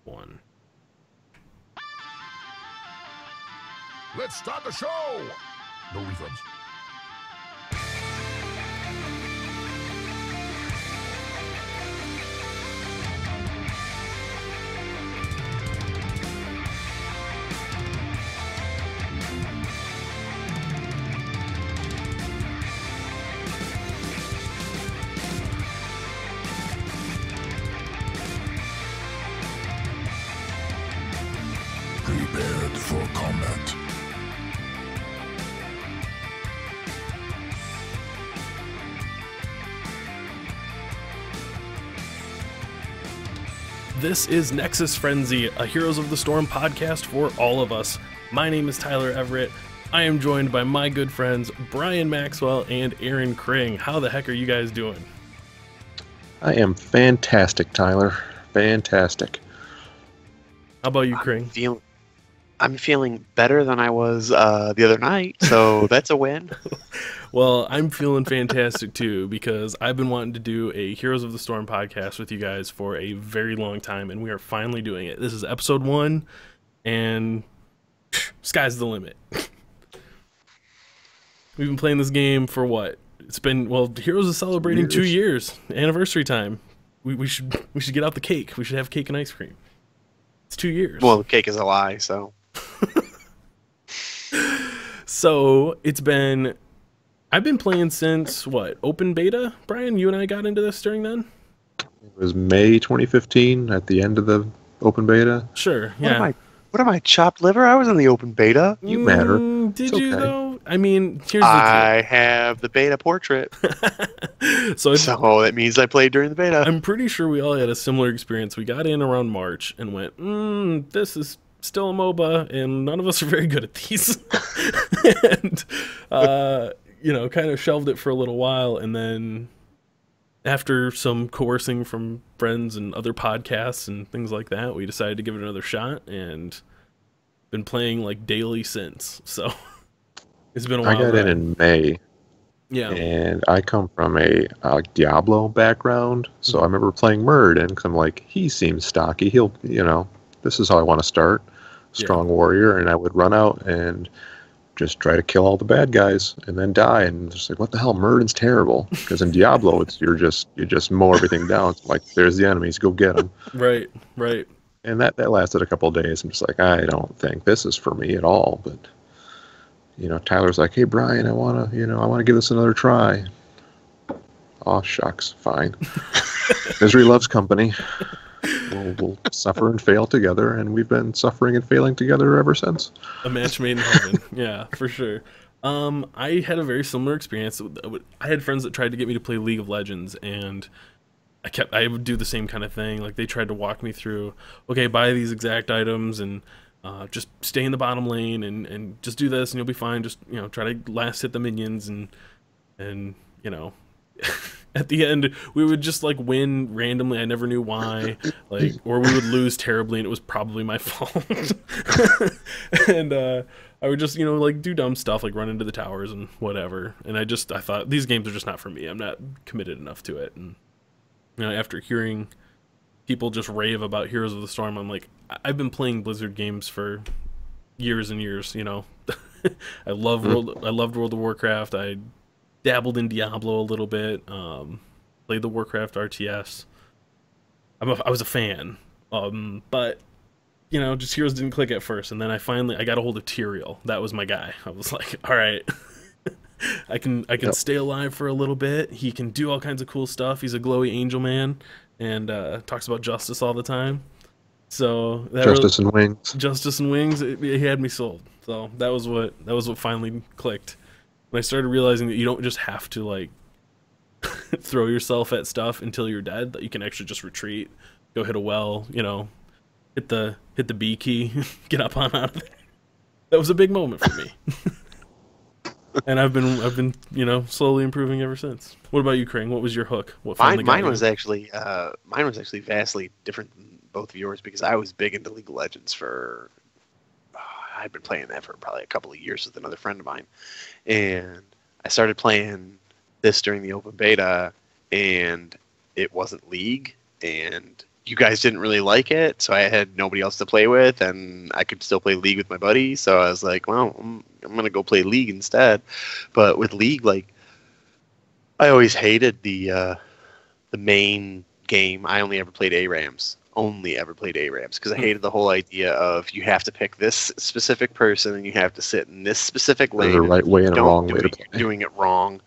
One. Let's start the show! No refunds. Prepared for combat. This is Nexus Frenzy, a Heroes of the Storm podcast for all of us. My name is Tyler Everett. I am joined by my good friends Brian Maxwell and Aaron Kring. How the heck are you guys doing? I am fantastic, Tyler. Fantastic. How about you, Kring? I'm feeling better than I was the other night, so that's a win. Well, I'm feeling fantastic too, because I've been wanting to do a Heroes of the Storm podcast with you guys for a very long time, and we are finally doing it. This is episode 1, and sky's the limit. We've been playing this game for what? It's been, well, Heroes is celebrating 2 years, anniversary time. We should get out the cake. We should have cake and ice cream. It's 2 years. Well, the cake is a lie, so. So I've been playing since what? Open beta? Brian, you and I got into this during then? It was May 2015 at the end of the open beta. Sure, yeah. What am I, chopped liver? I was in the open beta. You matter. Did It's you okay. though? I mean, here's the I have the beta portrait, deal. So that means I played during the beta. I'm pretty sure we all had a similar experience. We got in around March and went, this is still a MOBA, and none of us are very good at these. And, kind of shelved it for a little while, and then after some coercing from friends and other podcasts and things like that, we decided to give it another shot, and been playing like daily since. So it's been a while. I got in May. Yeah. And I come from a Diablo background, so I remember playing Murd, and I'm like, he seems stocky. He'll, this is how I want to start. Strong warrior, and I would run out and just try to kill all the bad guys and then die, and just like, what the hell, Murden's terrible, because in Diablo you just mow everything down. It's like, there's the enemies, go get them. Right. And that lasted a couple of days. I'm just like, I don't think this is for me at all. But Tyler's like, hey Brian, I wanna give this another try. Aw, shucks, fine. Misery loves company. We'll suffer and fail together, and we've been suffering and failing together ever since. A match made in heaven. Yeah, for sure. I had a very similar experience. I had friends that tried to get me to play League of Legends, and I would do the same kind of thing. Like, they tried to walk me through, okay, buy these exact items and just stay in the bottom lane and just do this and you'll be fine. Just, try to last hit the minions and at the end we would just like win randomly. I never knew why, or we would lose terribly and it was probably my fault. And I would just do dumb stuff like run into the towers and whatever, and I thought these games are just not for me. I'm not committed enough to it. And after hearing people just rave about Heroes of the Storm, I'm like, I've been playing Blizzard games for years and years. I loved World of Warcraft. I dabbled in Diablo a little bit. Played the Warcraft RTS. I was a fan. But just Heroes didn't click at first, and then I got a hold of Tyrael. That was my guy. I was like, all right, I can stay alive for a little bit. He can do all kinds of cool stuff. He's a glowy angel man, and talks about justice all the time. So Justice and Wings. He had me sold. So that was what finally clicked. When I started realizing that you don't just have to like throw yourself at stuff until you're dead, that you can actually just retreat, go hit a well, hit the B key, get up on out of there. That was a big moment for me. And I've been slowly improving ever since. What about you, Kring? What was your hook? Mine was actually vastly different than both of yours, because I was big into League of Legends for I'd been playing that for probably a couple of years with another friend of mine, and I started playing this during the open beta, and it wasn't League, and you guys didn't really like it, so I had nobody else to play with, and I could still play League with my buddies. So I was like, well, I'm gonna go play League instead. But with League, like, I always hated the main game. I only ever played ARAMs. Only ever played ARAMs because I hated the whole idea of you have to pick this specific person and you have to sit in this specific lane. There's a right way and a wrong way to You're play. doing it wrong,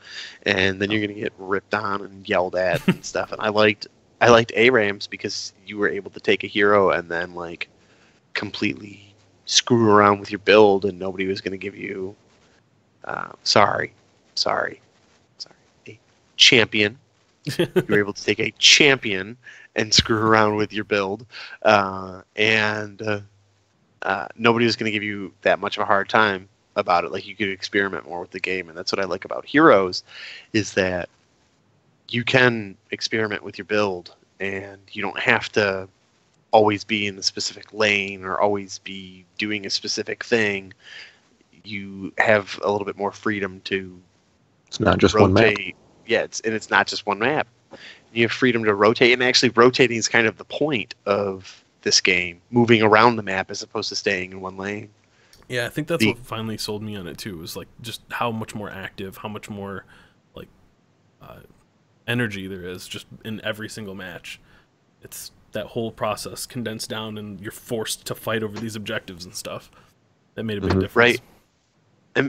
and then you're gonna get ripped on and yelled at and stuff. And I liked ARAMs because you were able to take a hero and then like completely screw around with your build, and nobody was gonna give you sorry, a champion. You were able to take a champion and screw around with your build, and nobody was going to give you that much of a hard time about it. Like, you could experiment more with the game, and that's what I like about Heroes, is that you can experiment with your build, and you don't have to always be in a specific lane or always be doing a specific thing. You have a little bit more freedom to It's not just rotate. one map. Yeah, it's not just one map. You have freedom to rotate, and actually rotating is kind of the point of this game, moving around the map as opposed to staying in one lane. Yeah, I think that's what finally sold me on it too. Was like just how much more active, how much more like energy there is just in every single match. It's that whole process condensed down, and you're forced to fight over these objectives and stuff. That made a big difference. Right.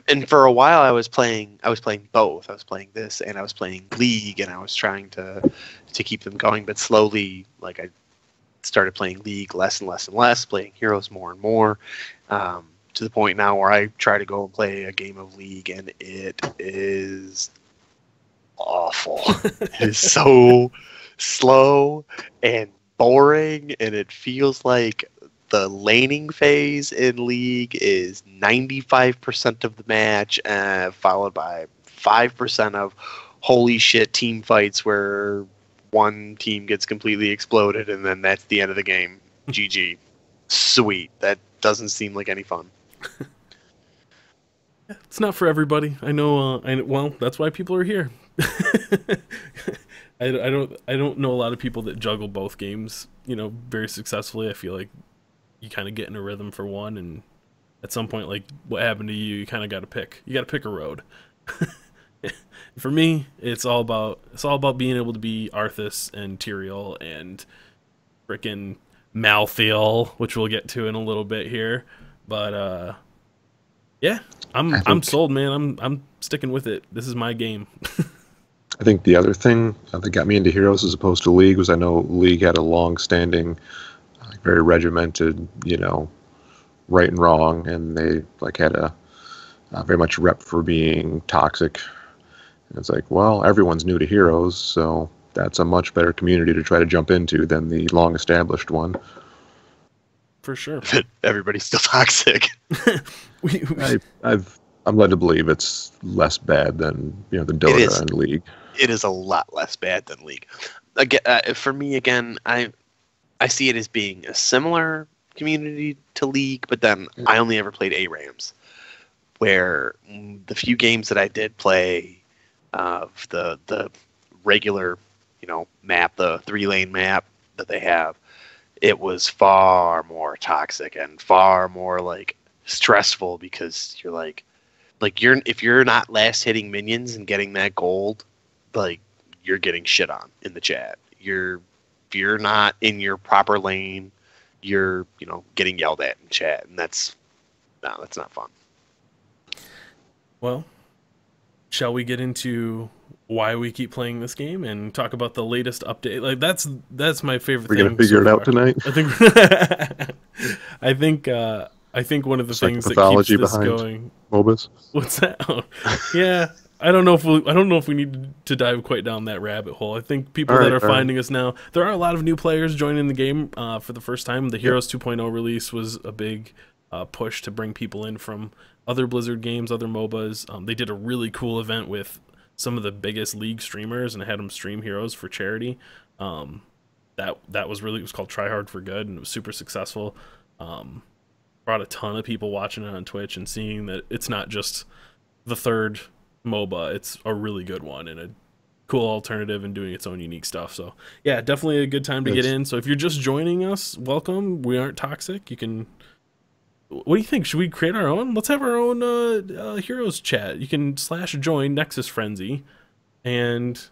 And for a while I was playing both. I was playing this and I was playing League, and I was trying to keep them going, but slowly, like, I started playing League less and less and less, playing Heroes more and more, to the point now where I try to go and play a game of League and it is awful. It is so slow and boring, and it feels like the laning phase in League is 95% of the match, followed by 5% of holy shit team fights where one team gets completely exploded, and then that's the end of the game. GG. Sweet. That doesn't seem like any fun. It's not for everybody. I know. Well, that's why people are here. I don't know a lot of people that juggle both games, very successfully. I feel like you kind of get in a rhythm for one, and at some point, like what happened to you, you kind of got to pick. You got to pick a road. For me, it's all about being able to be Arthas and Tyrael and frickin' Malthael, which we'll get to in a little bit here. But yeah, I'm sold, man. I'm sticking with it. This is my game. I think the other thing that got me into Heroes as opposed to League was I know League had a long-standing, very regimented, right and wrong, and they like had a very much rep for being toxic. And it's like, well, everyone's new to Heroes, so that's a much better community to try to jump into than the long-established one. For sure. Everybody's still toxic. I'm led to believe it's less bad than the Dota and League. It is a lot less bad than League. Again, for me, again, I see it as being a similar community to League, but then I only ever played ARAMs, where the few games that I did play of the regular, map, the 3-lane map that they have, it was far more toxic and far more like stressful, because you're like if you're not last hitting minions and getting that gold, like, you're getting shit on in the chat. If you're not in your proper lane, you're getting yelled at in chat, and that's not fun. Well, shall we get into why we keep playing this game and talk about the latest update? Like, that's my favorite thing. We're gonna figure it out tonight. I think one of the things that keeps this going. MOBAs. What's that? Oh, yeah. I don't know if we need to dive quite down that rabbit hole. I think people that are finding us now, there are a lot of new players joining the game for the first time. The Heroes 2.0 release was a big push to bring people in from other Blizzard games, other MOBAs. They did a really cool event with some of the biggest League streamers, and I had them stream Heroes for charity. That was called Try Hard for Good, and it was super successful. Brought a ton of people watching it on Twitch and seeing that it's not just the third MOBA, it's a really good one, and cool alternative and doing its own unique stuff. So yeah, definitely a good time to get in. So if you're just joining us, welcome. We aren't toxic. You can. What do you think? Should we create our own? Let's have our own heroes chat. You can /join Nexus Frenzy, and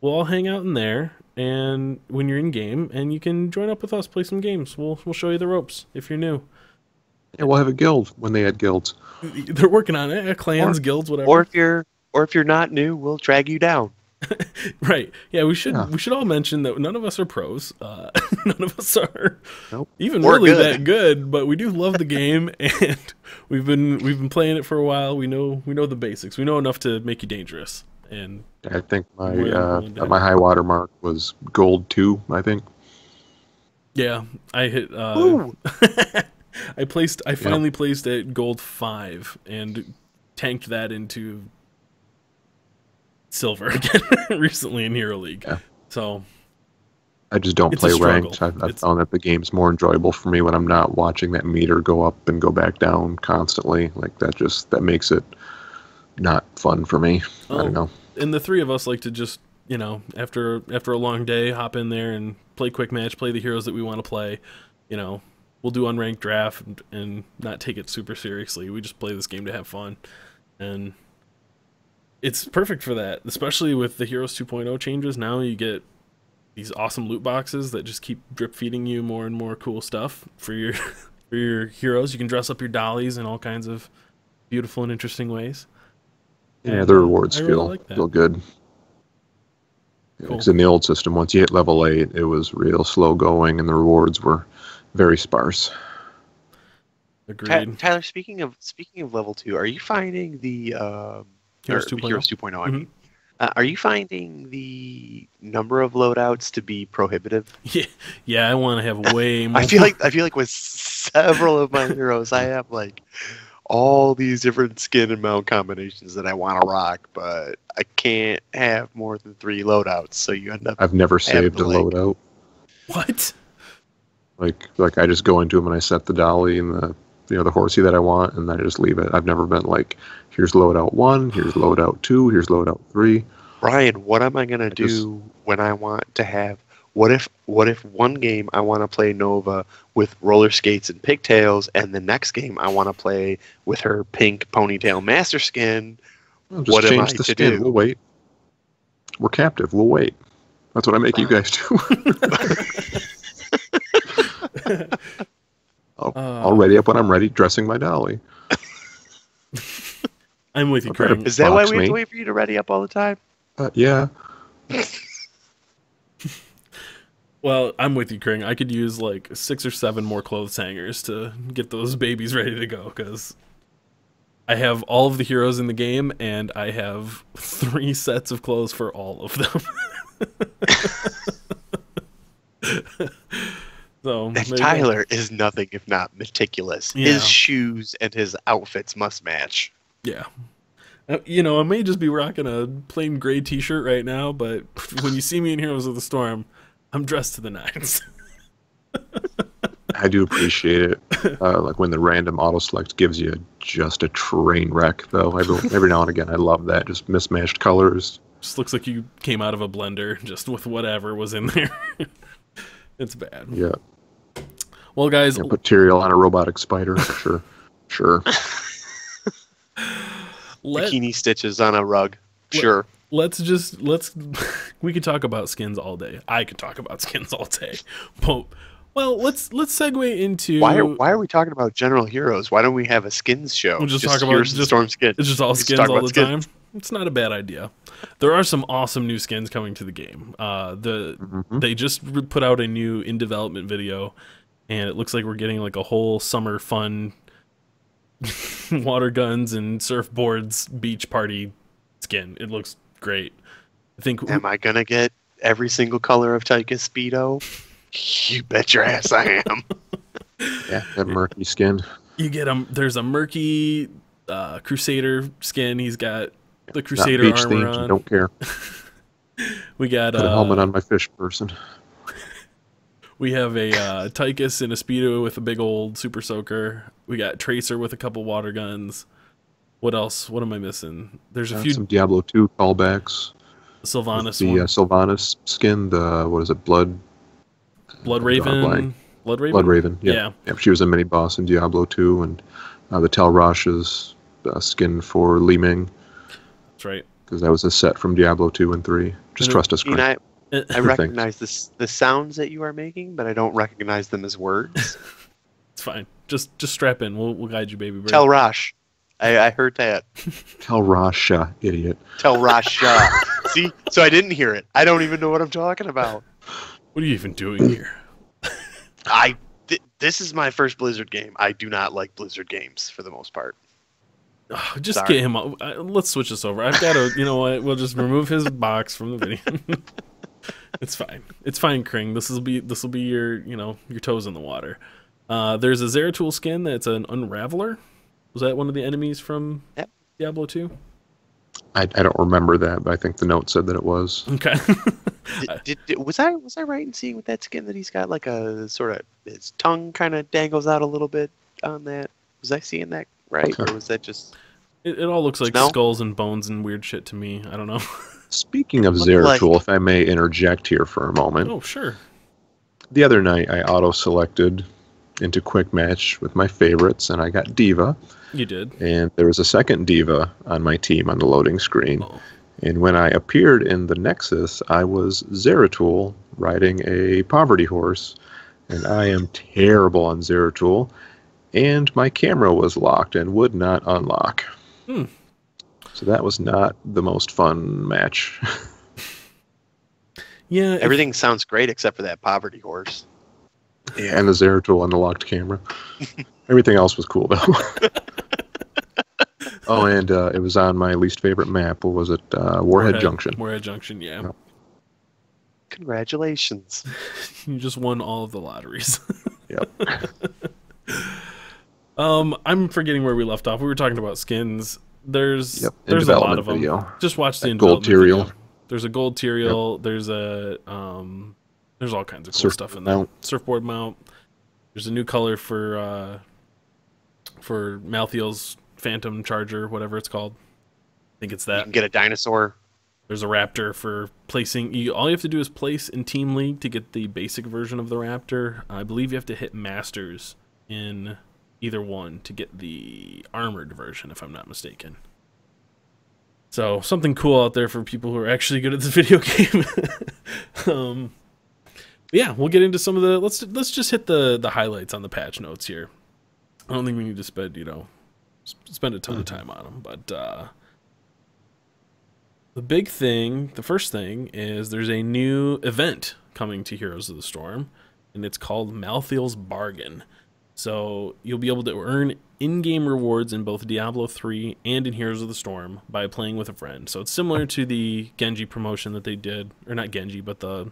we'll all hang out in there. And when you're in game, and you can join up with us, play some games. We'll show you the ropes if you're new. Yeah, we'll have a guild when they had guilds. They're working on it. Clans, guilds, whatever. Or if you're not new, we'll drag you down. Right. Yeah, we should all mention that none of us are pros. None of us are even really that good, but we do love the game, and we've been playing it for a while. We know the basics. We know enough to make you dangerous. And I think my high water mark was gold 2, I think. Yeah, I hit I finally placed at gold 5 and tanked that into silver again recently in Hero League. Yeah. So I just don't play ranked. I've found that the game's more enjoyable for me when I'm not watching that meter go up and go back down constantly. Like that makes it not fun for me. I don't know. And the three of us like to just, after a long day, hop in there and play quick match, play the heroes that we want to play. We'll do unranked draft and not take it super seriously. We just play this game to have fun. And it's perfect for that, especially with the Heroes 2.0 changes. Now you get these awesome loot boxes that just keep drip feeding you more and more cool stuff for your for your heroes. You can dress up your dollies in all kinds of beautiful and interesting ways. Yeah, the rewards feel good. Because in the old system, once you hit level 8, it was real slow going, and the rewards were very sparse. Agreed. Tyler, speaking of level 2, are you finding the Heroes 2.0? Heroes 2.0, I mean. Are you finding the number of loadouts to be prohibitive? Yeah, I want to have way more. I feel like with several of my heroes, I have like all these different skin and mount combinations that I want to rock, but I can't have more than 3 loadouts. So you end up. I've never saved a loadout. What? Like I just go into them and I set the dolly and the horsey that I want, and then I just leave it. I've never been like, here's loadout 1, here's loadout 2, here's loadout 3. Brian, what am I gonna do when I want to have? What if one game I want to play Nova with roller skates and pigtails, and the next game I want to play with her pink ponytail master skin? Well, just change the skin. We'll wait. We're captive. We'll wait. That's what I make you guys do. I'll ready up when I'm ready, dressing my dolly. I'm with you, Craig. Is that why we have to wait for you to ready up all the time? Yeah. Well, I'm with you, Craig. I could use like 6 or 7 more clothes hangers to get those babies ready to go, because I have all of the heroes in the game, and I have 3 sets of clothes for all of them. So Tyler is nothing if not meticulous. Yeah. His shoes and his outfits must match. Yeah. I may just be rocking a plain gray t-shirt right now, but when you see me in Heroes of the Storm, I'm dressed to the nines. I do appreciate it. Like when the random auto select gives you just a train wreck, though. Every now and again, I love that. Just mismatched colors. Just looks like you came out of a blender just with whatever was in there. It's bad. Yeah. Well, guys, put Tyrael on a robotic spider. Sure. Bikini stitches on a rug. Sure. We could talk about skins all day. I could talk about skins all day. But, well, let's segue into why are we talking about general heroes? Why don't we have a skins show? We'll just talk about Storm skins. It's just all skins all the time. It's not a bad idea. There are some awesome new skins coming to the game. They just put out a new in development video, and it looks like we're getting like a whole summer fun water guns and surfboards beach party skin. It looks great. Am I gonna get every single color of Tyke's Speedo? You bet your ass I am. Yeah, that murky skin. You get there's a murky Crusader skin. He's got the Crusader beach armor themed, on. Don't care. We got put a helmet on my fish person. We have a Tychus in a Speedo with a big old Super Soaker. We got Tracer with a couple water guns. What else? What am I missing? There's a few. Some Diablo 2 callbacks. Sylvanas The one. Sylvanas skin, the, what is it, Blood drawing a Raven. blank. Blood Raven? Blood Raven, yeah. Yeah. Yep, she was a mini boss in Diablo 2, and the Tel Rosh's skin for Li Ming, That's right. because that was a set from Diablo 2 and 3. Just trust us, You Chris. know, I recognize the sounds that you are making, but I don't recognize them as words. It's fine. Just strap in. We'll guide you, baby bird. Tel Rosh. I heard that. Tel Rasha, idiot. Tel Rasha. See? So I didn't hear it. I don't even know what I'm talking about. What are you even doing here? This is my first Blizzard game. I do not like Blizzard games for the most part. Oh, just Sorry. get him out. Let's switch this over. I've got to, you know what? We'll just remove his box from the video. It's fine. It's fine, Kring. This will be your, you know, your toes in the water. There's a Zeratul skin that's an Unraveler. Was that one of the enemies from Diablo 2? I don't remember that, but I think the note said that it was. Okay. Was I right in seeing with that skin that he's got like a sort of his tongue kind of dangles out a little bit on that? Was I seeing that right, or was that just? It all looks like No? skulls and bones and weird shit to me. I don't know. Speaking of Looked Zeratul, like- if I may interject here for a moment. Oh, sure. The other night, I auto-selected into Quick Match with my favorites, and I got Diva. You did. And there was a second Diva on my team on the loading screen. Oh. And when I appeared in the Nexus, I was Zeratul riding a poverty horse. And I am terrible on Zeratul. And my camera was locked and would not unlock. Hmm. So that was not the most fun match. Yeah. Everything sounds great except for that poverty horse. Yeah, and the Zeratul unlocked camera. Everything else was cool, though. Oh, and it was on my least favorite map. What was it? Warhead Junction. Warhead Junction, yeah. Yep. Congratulations. You just won all of the lotteries. Yep. I'm forgetting where we left off. We were talking about skins. There's Yep, there's a lot of them. video. Just watch the Gold development Tyrael. video. There's a gold Tyrael. There's a there's all kinds of cool stuff in there. Mount. Surfboard mount. There's a new color for Malthael's Phantom Charger, whatever it's called. I think it's You that. can get a dinosaur. There's a Raptor for placing. All you have to do is place in Team League to get the basic version of the Raptor. I believe you have to hit Masters in either one to get the armored version, if I'm not mistaken. So something cool out there for people who are actually good at the video game. Yeah, we'll get into some of the. Let's just hit the highlights on the patch notes here. I don't think we need to spend spend a ton of time on them, but. The big thing, the first thing, is there's a new event coming to Heroes of the Storm, and it's called Malthael's Bargain. So you'll be able to earn in-game rewards in both Diablo 3 and in Heroes of the Storm by playing with a friend. So it's similar to the Genji promotion that they did, or not Genji, but the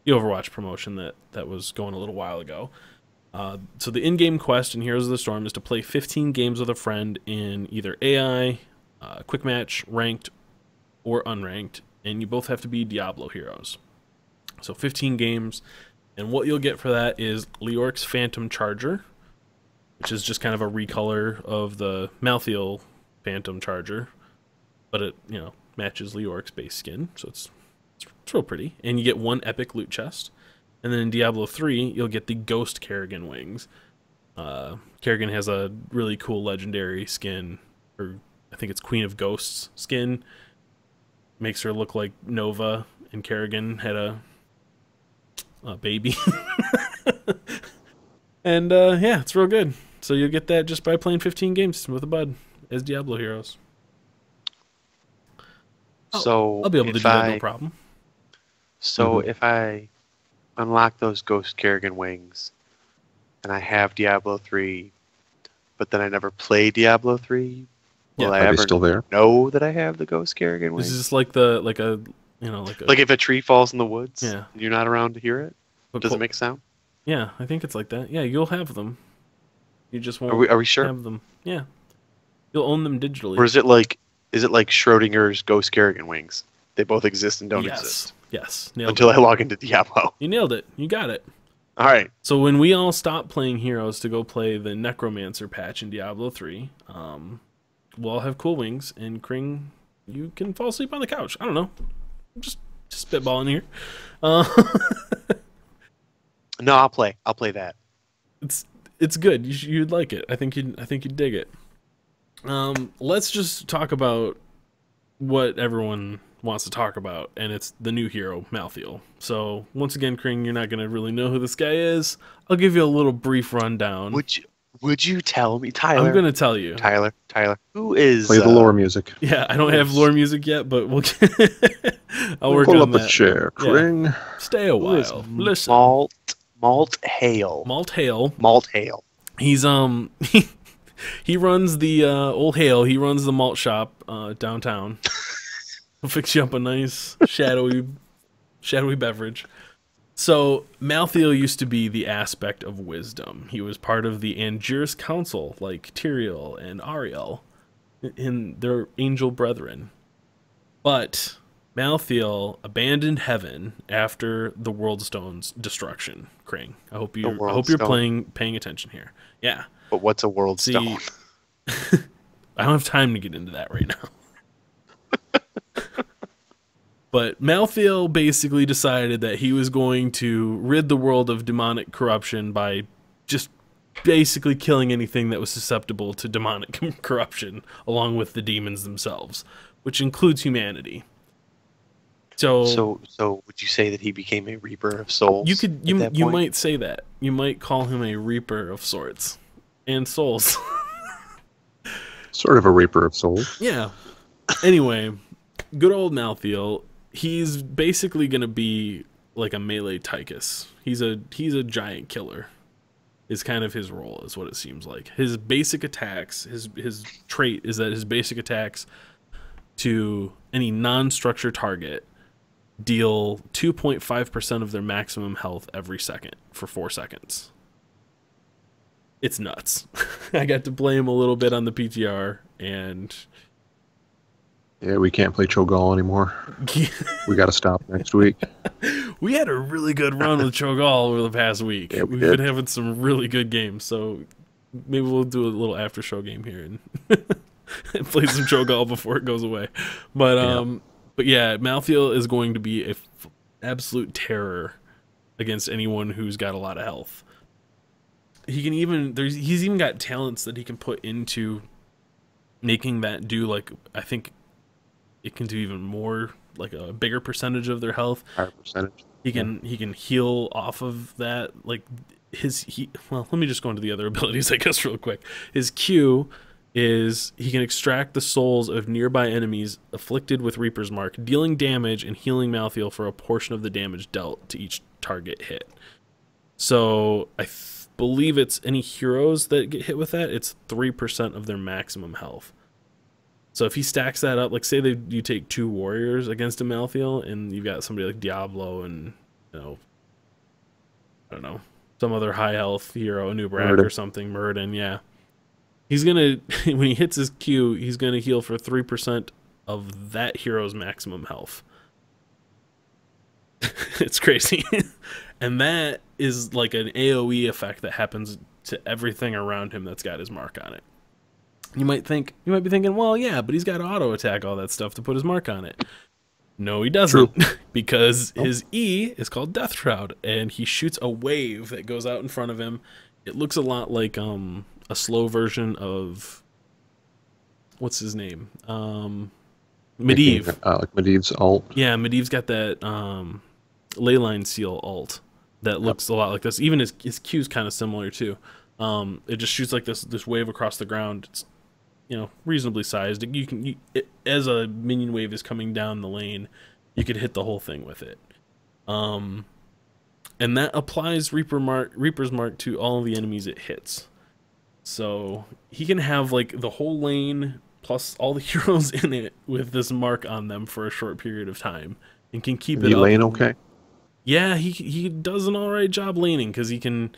Overwatch promotion that was going a little while ago. So the in-game quest in Heroes of the Storm is to play 15 games with a friend in either AI, Quick Match, Ranked, or unranked, and you both have to be Diablo heroes. So 15 games, and what you'll get for that is Leoric's Phantom Charger, which is just kind of a recolor of the Malthael Phantom Charger, but it, you know, matches Leoric's base skin, so it's real pretty. And you get one epic loot chest, and then in Diablo 3, you'll get the Ghost Kerrigan wings. Kerrigan has a really cool legendary skin, or I think it's Queen of Ghosts skin. Makes her look like Nova and Kerrigan had a baby. And yeah, it's real good. So you'll get that just by playing 15 games with a bud as Diablo heroes. So I'll be able to do if that no problem. So if I unlock those Ghost Kerrigan wings, and I have Diablo 3, but then I never play Diablo 3, will I Are they ever still there? know that I have the Ghost Kerrigan This wings? is just like a Like if a tree falls in the woods, Yeah. and you're not around to hear it, does it make a sound? Yeah, I think it's like that. Yeah, you'll have them. You just won't Are we sure? have them. Yeah. You'll own them digitally. Or is it like Schrodinger's Ghost Kerrigan wings? They both exist and don't exist Yes. Nailed until it. I log into Diablo. You nailed it. You got it. All right. So when we all stop playing heroes to go play the Necromancer patch in Diablo 3, we'll all have cool wings, and Kring, you can fall asleep on the couch. I don't know. Just spitballing here. Uh, No, I'll play. I'll play that. it's good. You'd like it. I think you'd dig it. Let's just talk about what everyone wants to talk about, and it's the new hero, Malthael. So once again, Kring, you're not gonna really know who this guy is. I'll give you a little brief rundown. Would you tell me, Tyler? I'm gonna tell you. Tyler. Who is Play the lore music. Yeah, I don't have lore music yet, but we'll I'll work Pull on up that. a chair, Kring. Yeah. Stay a Who is while. Listen. Malthael. Malthael. He's he runs the old Hale. He runs the malt shop downtown. He'll fix you up a nice shadowy beverage. So Malthael used to be the aspect of wisdom. He was part of the Angiers Council, like Tyrael and Ariel, in their angel brethren. But Malthael abandoned heaven after the World Stone's destruction. Kring, I hope you're paying attention here. Yeah. But what's a World Stone? I don't have time to get into that right now. But Malthael basically decided that he was going to rid the world of demonic corruption by just basically killing anything that was susceptible to demonic corruption, along with the demons themselves, which includes humanity. So would you say that he became a reaper of souls? You might say that. You might call him a reaper of sorts and souls. Sort of a reaper of souls. Yeah. Anyway, good old Malthael. He's basically gonna be like a melee Tychus. He's a giant killer. Is kind of his role, is what it seems like. His basic attacks, his trait is that his basic attacks to any non-structure target deal 2.5% of their maximum health every second for 4 seconds. It's nuts. I got to play him a little bit on the PTR, and yeah, we can't play Cho'Gall anymore. We got to stop next week. We had a really good run with Cho'Gall over the past week. Yeah, We've been having some really good games, so maybe we'll do a little after show game here and, and play some Cho'Gall before it goes away. But yeah, Malthael is going to be a absolute terror against anyone who's got a lot of health. He's even got talents that he can put into making that do, like, I think it can do even more, like a bigger percentage of their health. Higher percentage. He can heal off of that. Like well, let me just go into the other abilities, I guess, real quick. His Q is he can extract the souls of nearby enemies afflicted with Reaper's Mark, dealing damage and healing Malthael for a portion of the damage dealt to each target hit. So I believe it's any heroes that get hit with that, it's 3% of their maximum health. So if he stacks that up, like say you take 2 warriors against a Malthael, and you've got somebody like Diablo and, you know, I don't know, some other high health hero, Nubrak or something, Muradin, yeah. He's gonna, when he hits his Q, he's gonna heal for 3% of that hero's maximum health. It's crazy. And that is like an AoE effect that happens to everything around him that's got his mark on it. You might be thinking, well, yeah, but he's got auto attack, all that stuff to put his mark on it. No, he doesn't, because his E is called Death Shroud, and he shoots a wave that goes out in front of him. It looks a lot like a slow version of what's his name, Medivh. Like Medivh's ult. Yeah, Medivh's got that Leyline Seal ult that looks a lot like this. Even his Q's kind of similar too. It just shoots like this wave across the ground. It's, you know, reasonably sized. As a minion wave is coming down the lane, you could hit the whole thing with it. And that applies Reaper's Mark to all of the enemies it hits. So he can have like the whole lane plus all the heroes in it with this mark on them for a short period of time, and can keep it up. Lane okay? Yeah, he does an alright job laning, because he can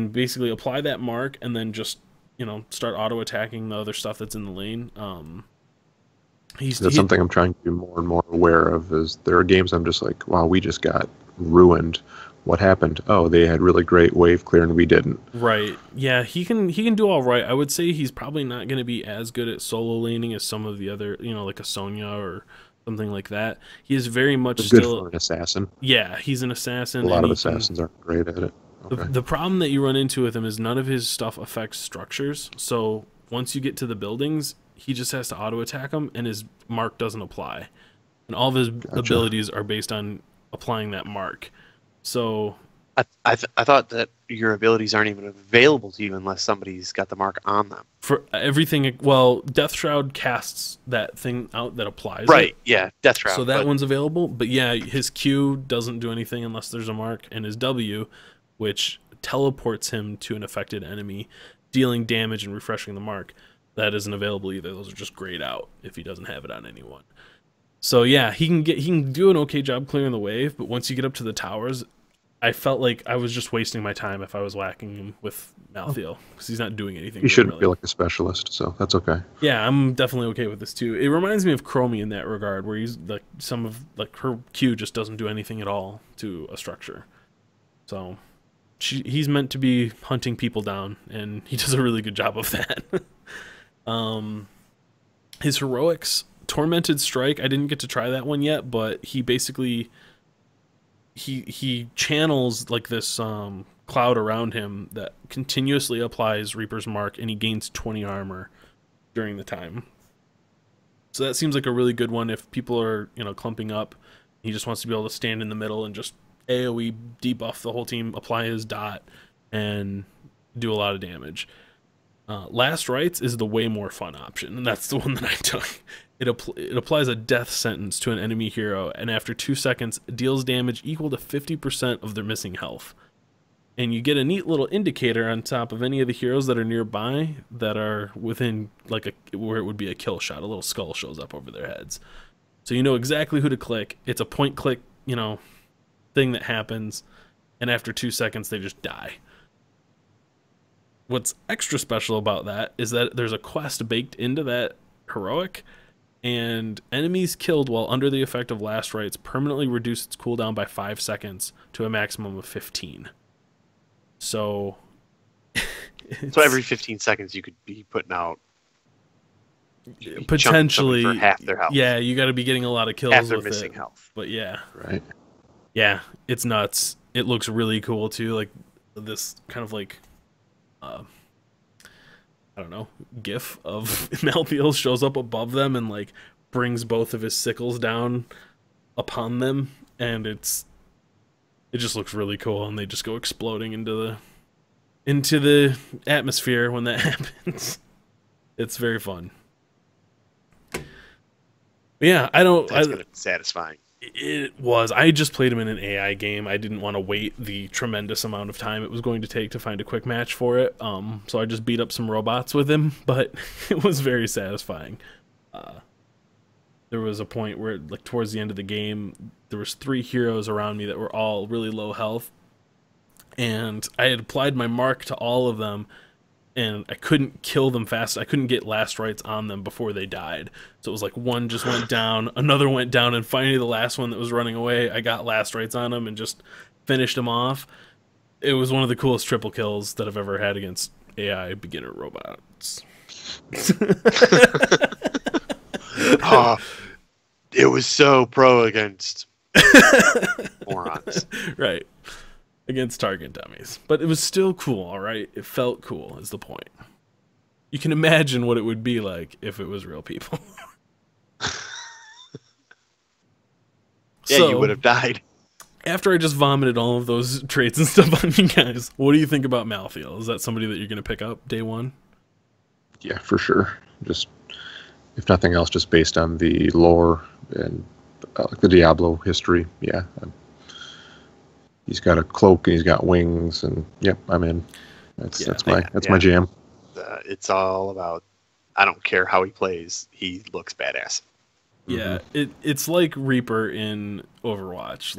basically apply that mark and then just, you know, start auto attacking the other stuff that's in the lane. That's something I'm trying to be more and more aware of. Is there are games I'm just like, wow, we just got ruined. What happened? Oh, they had really great wave clear and we didn't. Right. Yeah, he can do all right. I would say he's probably not going to be as good at solo laning as some of the other, you know, like a Sonya or something like that. He is very much It's good still, for an assassin. yeah, he's an assassin. A lot and of he can- assassins aren't great at it. Okay. the problem that you run into with him is none of his stuff affects structures. So once you get to the buildings, he just has to auto attack them, and his mark doesn't apply. And all of his abilities are based on applying that mark. So I thought that your abilities aren't even available to you unless somebody's got the mark on them. for everything, well, Death Shroud casts that thing out that applies. Right, it. yeah, Death Shroud. So that one's available. But yeah, his Q doesn't do anything unless there's a mark, and his W, which teleports him to an affected enemy, dealing damage and refreshing the mark, that isn't available either. Those are just grayed out if he doesn't have it on anyone. So yeah, he can do an okay job clearing the wave, but once you get up to the towers, I felt like I was just wasting my time if I was whacking him with Malthael, because he's not doing anything. You shouldn't really. feel like a specialist, so that's okay. Yeah, I'm definitely okay with this too. It reminds me of Chromie in that regard, where he's like her Q just doesn't do anything at all to a structure. So he's meant to be hunting people down, and he does a really good job of that. His heroics, Tormented Strike, I didn't get to try that one yet, but he basically he channels like this cloud around him that continuously applies Reaper's Mark, and he gains 20 armor during the time. So that seems like a really good one if people are, clumping up. He just wants to be able to stand in the middle and just AoE debuff the whole team, apply his dot, and do a lot of damage. Last Rites is the way more fun option, and that's the one that I took. It applies a death sentence to an enemy hero, and after 2 seconds, deals damage equal to 50% of their missing health. And you get a neat little indicator on top of any of the heroes that are nearby that are within, where it would be a kill shot. A little skull shows up over their heads. So you know exactly who to click. It's a point-click, thing that happens, and after 2 seconds, they just die. What's extra special about that is that there's a quest baked into that heroic, and enemies killed while under the effect of Last Rites permanently reduce its cooldown by 5 seconds to a maximum of 15. So every 15 seconds you could be putting out potentially for half their health. Yeah, you got to be getting a lot of kills half their with missing it. health. But yeah, Right. yeah, it's nuts. It looks really cool too, like this kind of like I don't know, gif of Malthael shows up above them and brings both of his sickles down upon them, and it just looks really cool, and they just go exploding into the atmosphere when that happens. It's very fun. But yeah, That's gonna be satisfying. It was. I just played him in an AI game. I didn't want to wait the tremendous amount of time it was going to take to find a quick match for it. So I just beat up some robots with him, but it was very satisfying. There was a point where, towards the end of the game, there was 3 heroes around me that were all really low health, and I had applied my mark to all of them, and I couldn't kill them fast. I couldn't get Last Rites on them before they died. So it was one just went down, another went down, and finally the last one that was running away, I got Last Rites on him and just finished him off. It was one of the coolest triple kills that I've ever had against AI beginner robots. It was so pro against morons. Right. Against target dummies. But it was still cool, alright? It felt cool, is the point. You can imagine what it would be like if it was real people. Yeah, So, you would have died. after I just vomited all of those traits and stuff on you guys, what do you think about Malthael? Is that somebody that you're going to pick up day one? Yeah, for sure. Just, if nothing else, just based on the lore and the Diablo history. Yeah. He's got a cloak and he's got wings, and yep, I'm in. That's my jam. It's all about, I don't care how he plays, he looks badass. Yeah, it's like Reaper in Overwatch.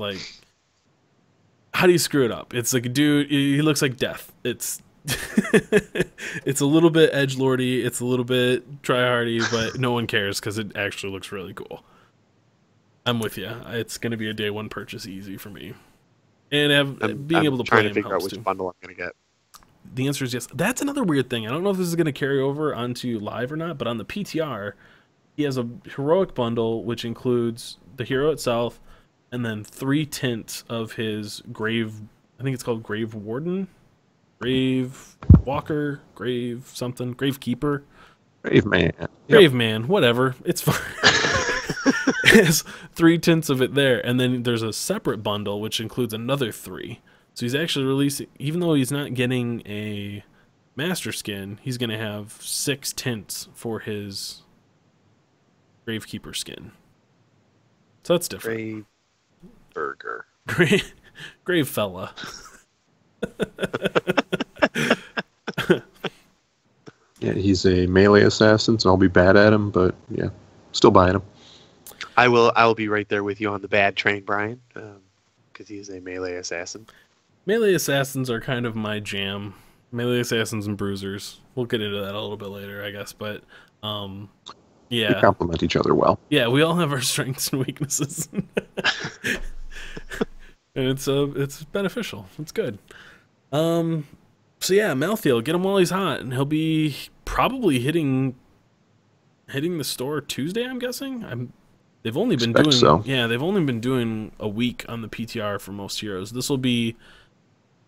How do you screw it up? It's like a dude, he looks like death. It's it's a little bit edgelordy, it's a little bit tryhardy, but no one cares because it actually looks really cool. I'm with you. It's going to be a day one purchase easy for me. And being able to play him helps too. I'm trying to figure out which bundle I'm going to get. The answer is yes. That's another weird thing. I don't know if this is going to carry over onto live or not, but on the PTR, he has a heroic bundle which includes the hero itself, and then 3 tints of his grave. I think it's called Grave Warden, Grave Walker, Grave something, Grave Keeper, Brave man. Grave Man, whatever. It's fine. It has 3 tints of it there, and then there's a separate bundle which includes another 3. So he's actually releasing, even though he's not getting a master skin, he's going to have 6 tints for his Gravekeeper skin. So that's different. Grave Burger. Grave fella. Yeah, he's a melee assassin, so I'll be bad at him, but yeah, still buying him. I will be right there with you on the bad train, Brian, because he is a melee assassin. Melee assassins are kind of my jam. Melee assassins and bruisers. We'll get into that a little bit later, I guess, but They yeah. complement each other well. Yeah, we all have our strengths and weaknesses. And it's beneficial. It's good. So yeah, Malthael, get him while he's hot, and he'll be probably hitting the store Tuesday, I'm guessing. They've only been doing they've only been doing a week on the PTR for most heroes. This week.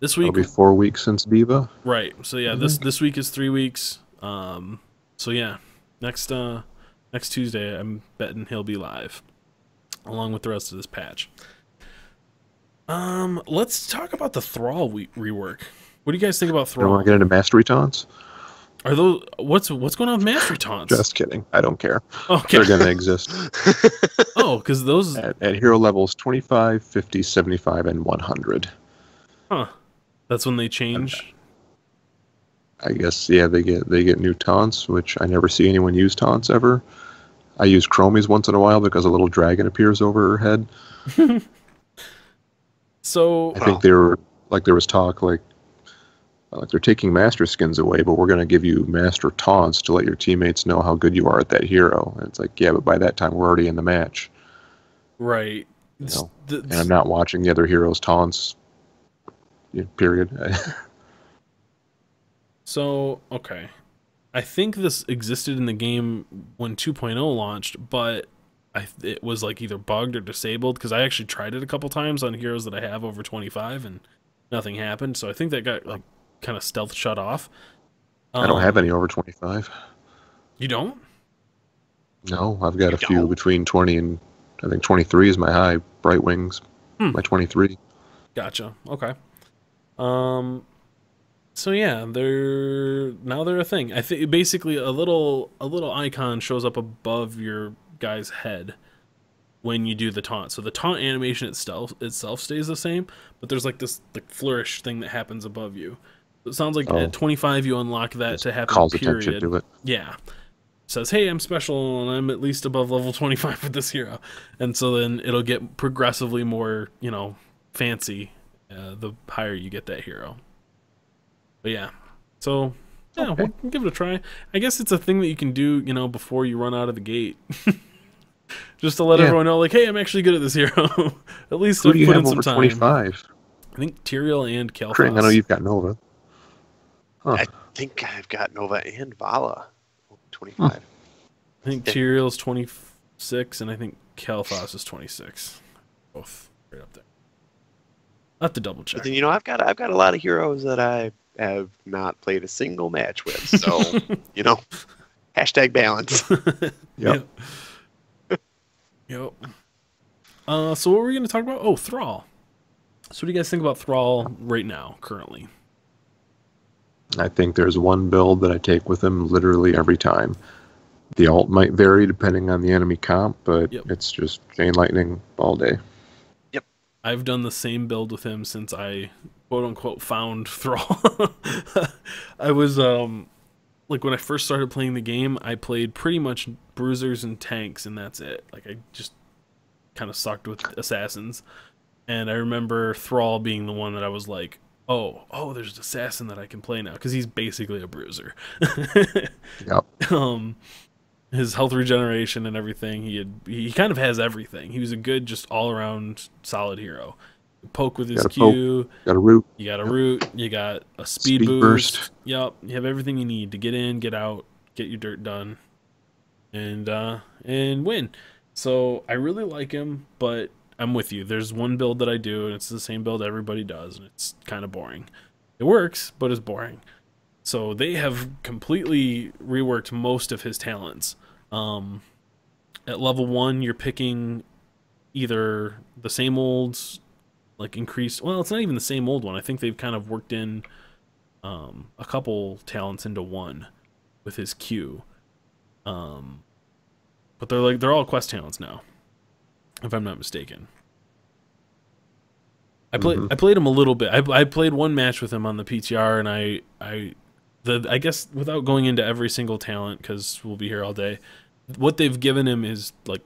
It'll be 4 weeks since Viva. Right. So yeah, this week is 3 weeks. So yeah, next Tuesday, I'm betting he'll be live, along with the rest of this patch. Let's talk about the Thrall rework. What do you guys think about You Thrall? want to get into mastery taunts? Are those what's going on with mastery taunts? Just kidding. I don't care. Okay. They're going to exist Oh, because those. at hero levels 25, 50, 75, and 100. Huh. That's when they change. I guess, yeah, they get new taunts, which I never see anyone use taunts ever. I use Chromies once in a while because a little dragon appears over her head. So I think there was talk like they're taking master skins away, but we're going to give you master taunts to let your teammates know how good you are at that hero. And it's like, yeah, but by that time we're already in the match. right. You know? And I'm not watching the other heroes' taunts. Period. So, okay. I think this existed in the game when 2.0 launched, but it was like either bugged or disabled, because I actually tried it a couple times on heroes that I have over 25 and nothing happened. So I think that got like kind of stealth shut off. I don't have any over 25. You don't? No, I've got a few between 20 and I think 23 is my high. Bright Wings, my 23. Gotcha. Okay. So yeah, they're a thing. I think basically a little icon shows up above your guy's head when you do the taunt. So the taunt animation itself stays the same, but there's like this flourish thing that happens above you. So it sounds like at 25 you unlock that to happen. Calls period. attention to it. Yeah. Says, hey, I'm special and I'm at least above level 25 with this hero. And so then it'll get progressively more, fancy the higher you get that hero. But yeah, so yeah, we'll give it a try. I guess it's a thing that you can do, before you run out of the gate, just to let everyone know, like, hey, I'm actually good at this hero. At least Who do you put have in some over time. 25? I think Tyrael and Kalphas. Kring, I know you've got Nova. Huh. I think I've got Nova and Vala. 25. I think Tyrael's 26, and I think Kalphas is 26. Both right up there. I'll have to double check. But then, I've got a lot of heroes that I have not played a single match with. So, hashtag balance. Yep. Yep. So what were we going to talk about? Oh, Thrall. So what do you guys think about Thrall right now, currently? I think there's one build that I take with him literally every time. The alt might vary depending on the enemy comp, but it's just Chain Lightning all day. Yep. I've done the same build with him since I quote-unquote found Thrall. I was, like, when I first started playing the game, I played pretty much bruisers and tanks, and that's it. Like, I just kind of sucked with assassins. And I remember Thrall being the one that I was like, oh, there's an assassin that I can play now, because he's basically a bruiser. Yep. His health regeneration and everything, he kind of has everything. He was a good, just all-around solid hero. Poke with his Q. Got a root. You got a root. You got a speed boost. Yep. You have everything you need to get in, get out, get your dirt done. and win. So I really like him, but I'm with you. There's one build that I do, and it's the same build everybody does, and it's kind of boring. It works, but it's boring. So they have completely reworked most of his talents. At level 1, you're picking either the same old, like increased. Well, it's not even the same old one. I think they've kind of worked in a couple talents into one with his Q. But they're all quest talents now, if I'm not mistaken. I played him a little bit. I played one match with him on the PTR, and I guess without going into every single talent, because we'll be here all day, what they've given him is like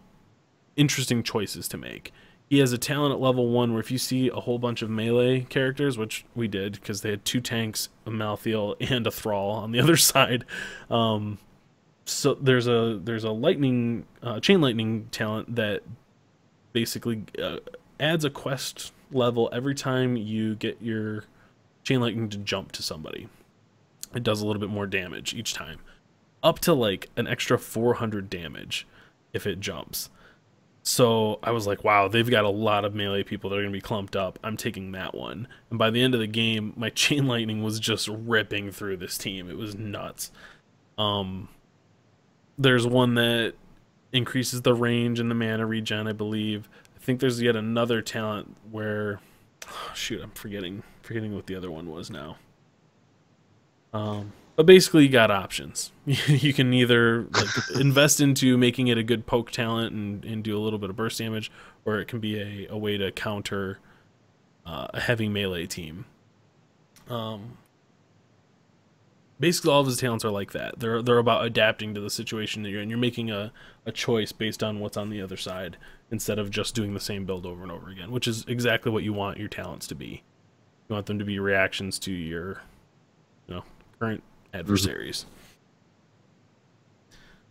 interesting choices to make. He has a talent at level 1 where if you see a whole bunch of melee characters, which we did because they had 2 tanks, a Malthael, and a Thrall on the other side. So there's a lightning chain lightning talent that basically adds a quest level every time you get your chain lightning to jump to somebody. It does a little bit more damage each time, up to like an extra 400 damage if it jumps. So I was like, wow, they've got a lot of melee people that are going to be clumped up. I'm taking that one. And by the end of the game, my chain lightning was just ripping through this team. It was nuts. There's one that increases the range and the mana regen, I believe. I think there's yet another talent where, oh, shoot, I'm forgetting what the other one was now. But basically, you got options. You can either like invest into making it a good poke talent and do a little bit of burst damage, or it can be a way to counter a heavy melee team. Basically, all of his talents are like that. They're about adapting to the situation that you're in. You're making a choice based on what's on the other side instead of just doing the same build over and over again, which is exactly what you want your talents to be. You want them to be reactions to your, current adversaries.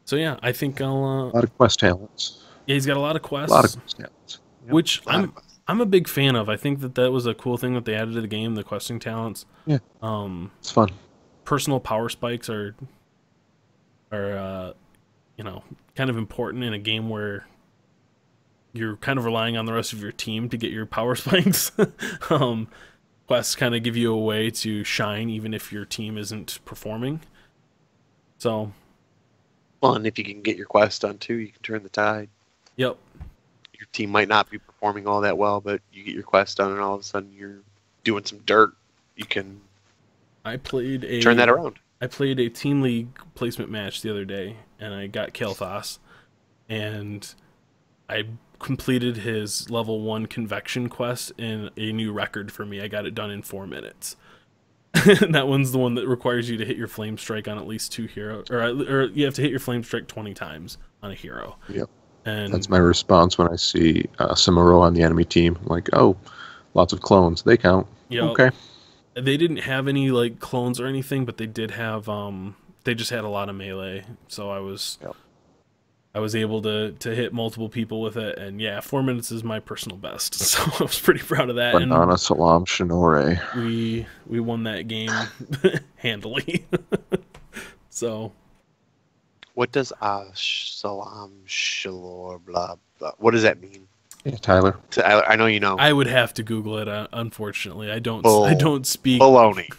So yeah, I think I'll. A lot of quest talents. Yeah, he's got a lot of quests. A lot of quest talents. Yep. Which I'm a big fan of. I think that was a cool thing that they added to the game, the questing talents. Yeah. It's fun. Personal power spikes are kind of important in a game where you're kind of relying on the rest of your team to get your power spikes. Quests kind of give you a way to shine even if your team isn't performing. So, well, and if you can get your quest done too, you can turn the tide. Yep. Your team might not be performing all that well, but you get your quest done, and all of a sudden you're doing some dirt. You can turn that around. I played a team league placement match the other day, and I got Kael'thas, and I completed his level 1 convection quest in a new record for me. I got it done in 4 minutes. That one's the one that requires you to hit your flame strike on at least 2 heroes, or you have to hit your flame strike 20 times on a hero. Yep. And that's my response when I see Samuro on the enemy team. I'm like, oh, lots of clones. They count. Yep. Okay. They didn't have any like clones or anything, but they did have they just had a lot of melee. So I was able to hit multiple people with it, and yeah, 4 minutes is my personal best. So I was pretty proud of that. Banana Salam Shinore. We won that game handily. So what does Salam Shalor blah blah? What does that mean? Yeah, Tyler. I know you know. I would have to Google it. Unfortunately, I don't speak. Baloney.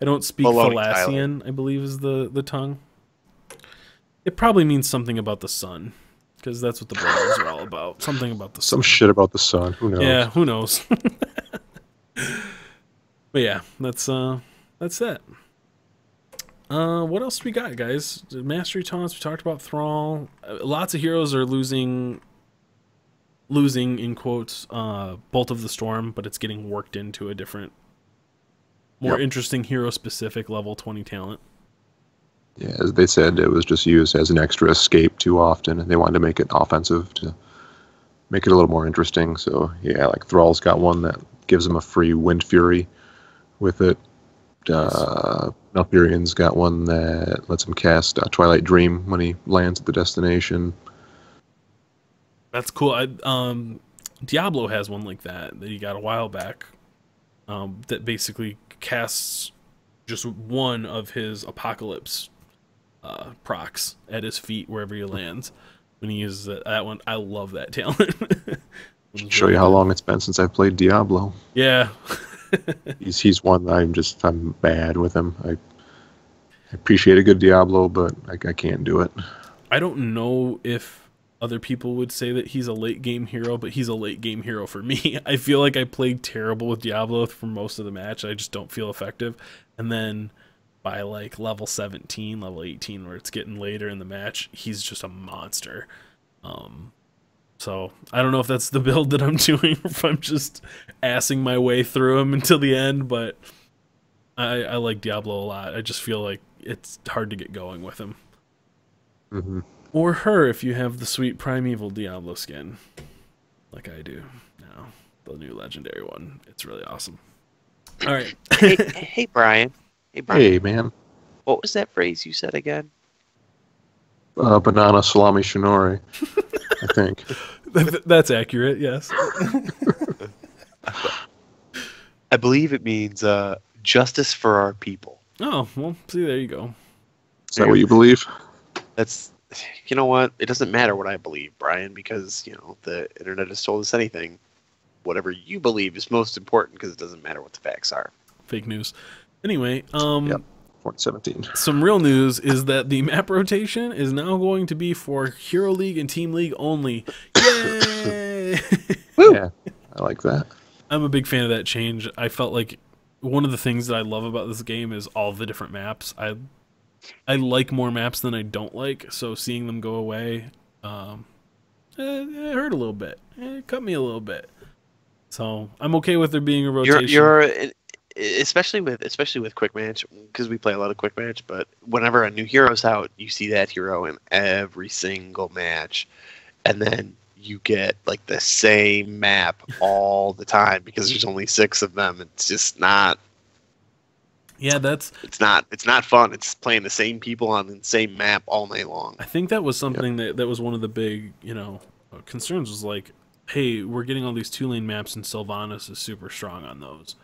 I don't speak Thalassian, I believe is the tongue. It probably means something about the sun, because that's what the brothers are all about. Something about the sun. Some shit about the sun. Who knows? Yeah, who knows? But yeah, that's that. What else we got, guys? Mastery taunts. We talked about Thrall. Lots of heroes are losing in quotes Bolt of the Storm, but it's getting worked into a different, more interesting hero specific level 20 talent. Yeah, as they said, it was just used as an extra escape too often, and they wanted to make it offensive to make it a little more interesting. So yeah, like Thrall's got one that gives him a free Wind Fury with it. Malfurion's got one that lets him cast Twilight Dream when he lands at the destination. That's cool. Diablo has one like that he got a while back. That basically casts just one of his Apocalypse procs at his feet wherever he lands when he uses it. That one, I love that talent. Show you how long it's been since I played Diablo. Yeah. He's one that I'm bad with him. I appreciate a good Diablo, but I can't do it. I don't know if other people would say that he's a late game hero, but he's a late game hero for me. I feel like I played terrible with Diablo for most of the match. I just don't feel effective. And then by like level 17, level 18, where it's getting later in the match, he's just a monster. So I don't know if that's the build that I'm doing, or if I'm just assing my way through him until the end, but I like Diablo a lot. I just feel like it's hard to get going with him. Mm-hmm. Or her, if you have the sweet Primeval Diablo skin, like I do now, the new legendary one. It's really awesome. All right. Hey, Brian. Hey, Brian. Hey, man. What was that phrase you said again? Banana salami shinori, I think. That's accurate, yes. I believe it means justice for our people. Oh, well, see, there you go. Is that what you believe? That's, you know what? It doesn't matter what I believe, Brian, because, the internet has told us anything. Whatever you believe is most important because it doesn't matter what the facts are. Fake news. Anyway, Yep. 2017. some real news is that the map rotation is now going to be for Hero League and Team League only. Yay! Yeah, I like that. I'm a big fan of that change. I felt like one of the things that I love about this game is all the different maps. I like more maps than I don't like, so seeing them go away, it hurt a little bit. It cut me a little bit. So I'm okay with there being a rotation. Especially with quick match, because we play a lot of quick match. But whenever a new hero's out, you see that hero in every single match, and then you get like the same map all the time because there's only 6 of them. It's just not. Yeah, it's not fun. It's playing the same people on the same map all night long. I think that was something that was one of the big concerns, was like, hey, we're getting all these 2-lane maps and Sylvanas is super strong on those.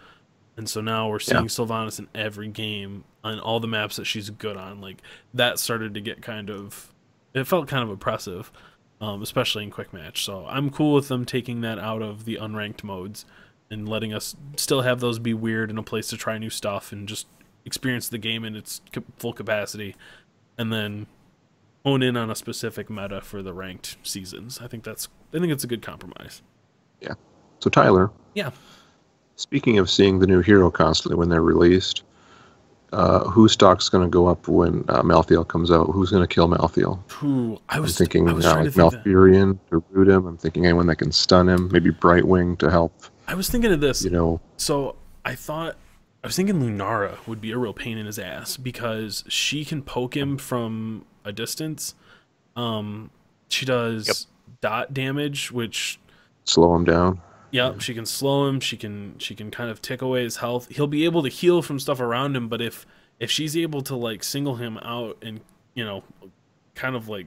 And so now we're seeing Sylvanas in every game on all the maps that she's good on. Like, that started to get it felt kind of oppressive, especially in quick match. So I'm cool with them taking that out of the unranked modes and letting us still have those be weird and a place to try new stuff and just experience the game in its full capacity, and then hone in on a specific meta for the ranked seasons. I think it's a good compromise. Yeah. So Tyler. Yeah. Speaking of seeing the new hero constantly when they're released, whose stock's going to go up when Malthael comes out? Who's going to kill Malthael? I'm thinking Malfurion to root him. I'm thinking anyone that can stun him. Maybe Brightwing to help. I was thinking of this. So I was thinking Lunara would be a real pain in his ass because she can poke him from a distance. She does dot damage, which slow him down. Yeah, she can slow him. She can kind of tick away his health. He'll be able to heal from stuff around him, but if she's able to like single him out and kind of like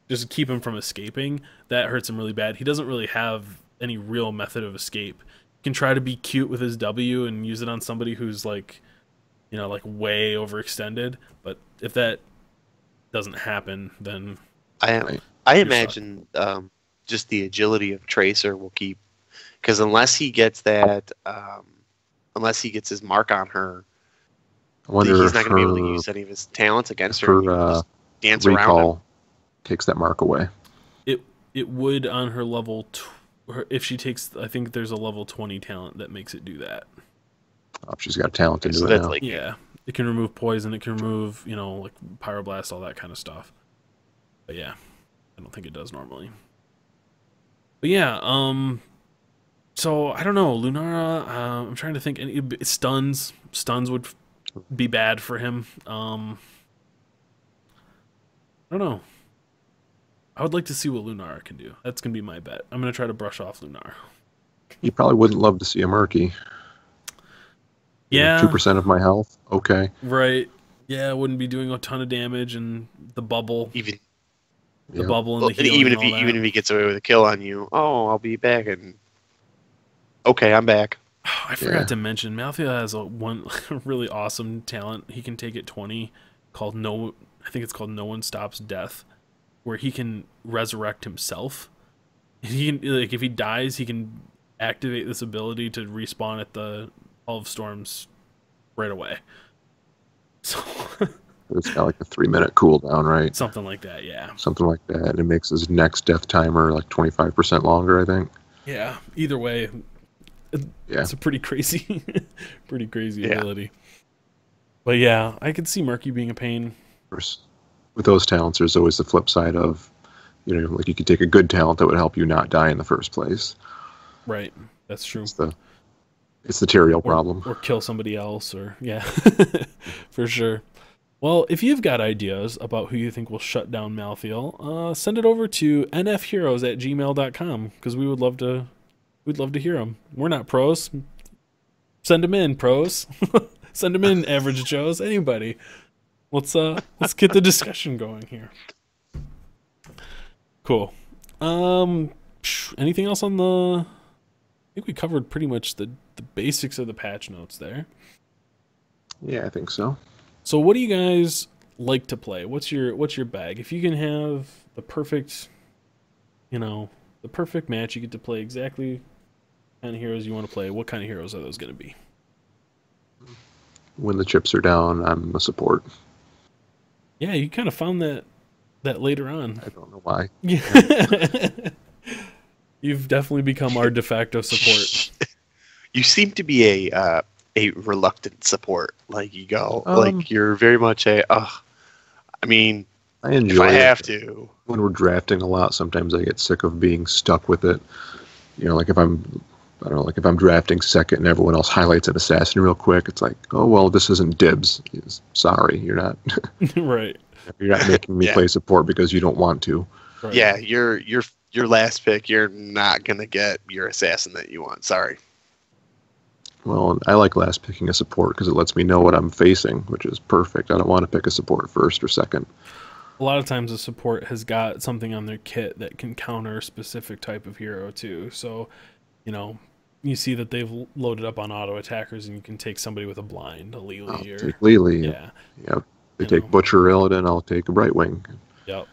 just keep him from escaping, that hurts him really bad. He doesn't really have any real method of escape. He can try to be cute with his W and use it on somebody who's like way overextended, but if that doesn't happen, then I imagine just the agility of Tracer will keep. Because unless he gets his mark on her, he's not going to be able to use any of his talents against her. Just dance around him. Takes that mark away. It would on her level. If she takes, I think there's a level 20 talent that makes it do that. Oh, she's got talent to do it now. Yeah, it can remove poison. It can remove like pyroblast, all that kind of stuff. But yeah, I don't think it does normally. But yeah, so I don't know, Lunara. I'm trying to think. Stuns would be bad for him. I don't know. I would like to see what Lunara can do. That's gonna be my bet. I'm gonna try to brush off Lunara. You probably wouldn't love to see a Murky. Yeah, 2% of my health. Okay. Right. Yeah, I wouldn't be doing a ton of damage, and the bubble. Bubble and the healing. Even if he gets away with a kill on you, I'll be back and. Okay, I'm back. I forgot to mention, Malthael has one really awesome talent. He can take it 20, called No I think it's called No One Stops Death, where he can resurrect himself. He can, like, if he dies, he can activate this ability to respawn at the Hall of Storms right away. So It's got like a 3-minute cooldown, right? something like that, yeah. Something like that. And it makes his next death timer like 25% longer, I think. Yeah. Either way, Yeah. it's a pretty crazy, pretty crazy ability. But yeah, I could see Murky being a pain. With those talents, there's always the flip side of, you know, like you could take a good talent that would help you not die in the first place. Right. That's true. It's the Tyrael problem. Or kill somebody else, or yeah, for sure. Well, if you've got ideas about who you think will shut down Malthael, send it over to nfheroes@gmail.com, because we'd love to hear them. We're not pros. Send them in, pros. Send them in, average Joes. Anybody. Let's get the discussion going here. Cool. Anything else on the? I think we covered pretty much the basics of the patch notes there. Yeah, I think so. So what do you guys like to play? What's your bag? If you can have the perfect, the perfect match, you get to play exactly the kind of heroes you want to play. What kind of heroes are those going to be? When the chips are down, I'm a support. Yeah, you kind of found that later on. I don't know why. Yeah. You've definitely become our de facto support. You seem to be a reluctant support. Like you go, like you're very much I mean, I enjoy if I it. have to. When we're drafting a lot, sometimes I get sick of being stuck with it. You know, like if I'm drafting second and everyone else highlights an assassin real quick, it's like, oh well, this isn't dibs. Sorry, you're not. Right. You're not making me play support because you don't want to. Right. Yeah, your last pick, you're not gonna get your assassin that you want. Sorry. Well, I like last picking a support because it lets me know what I'm facing, which is perfect. I don't want to pick a support first or second. A lot of times a support has got something on their kit that can counter a specific type of hero too. So, you see that they've loaded up on auto attackers, and you can take somebody with a blind, a Lily, Take Lily. Yeah. Yep. They take Butcher Illidan, I'll take a Brightwing. Yep.